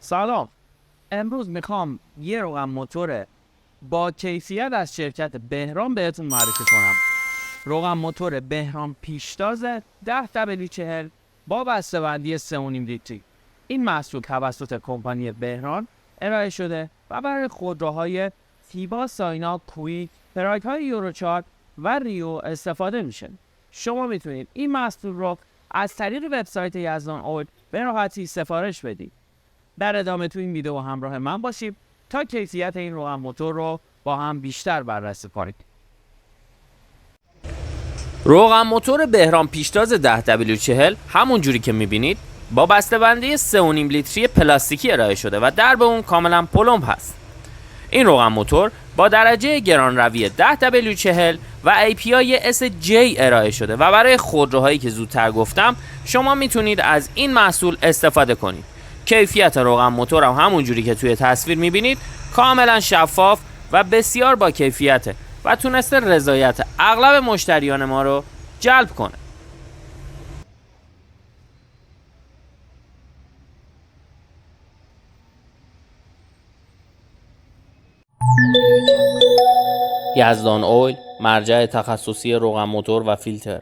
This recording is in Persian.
سلام. امروز میخوام یه روغن موتور با کیفیت از شرکت بهرام بهتون معرفی کنم. روغن موتور بهرام پیشتاز 10W40 با بسته‌بندی 3.5 لیتری. این محصول توسط کمپانی بهرام ارائه شده و برای خودروهای تیبا، ساینا، کویک، تراک‌های یورو 4 و ریو استفاده میشه. شما میتونید این محصول رو از طریق وبسایت یزدان اویل به راحتی سفارش بدید. در ادامه تو این ویدیو همراه من باشید تا کیفیت این روغن موتور رو با هم بیشتر بررسی کنید. روغن موتور بهرام پیشتاز 10W40 همون جوری که میبینید با بسته‌بندی 3.5 لیتری پلاستیکی ارائه شده و درب اون کاملا پلمب هست. این روغن موتور با درجه گرانروی 10W40 و API SJ ارائه شده و برای خودروهایی که زودتر گفتم شما میتونید از این محصول استفاده کنید. کیفیت روغن موتور هم همون جوری که توی تصویر میبینید کاملا شفاف و بسیار با کیفیته و تونسته رضایت اغلب مشتریان ما رو جلب کنه. یزدان اویل، مرجع تخصصی روغن موتور و فیلتر.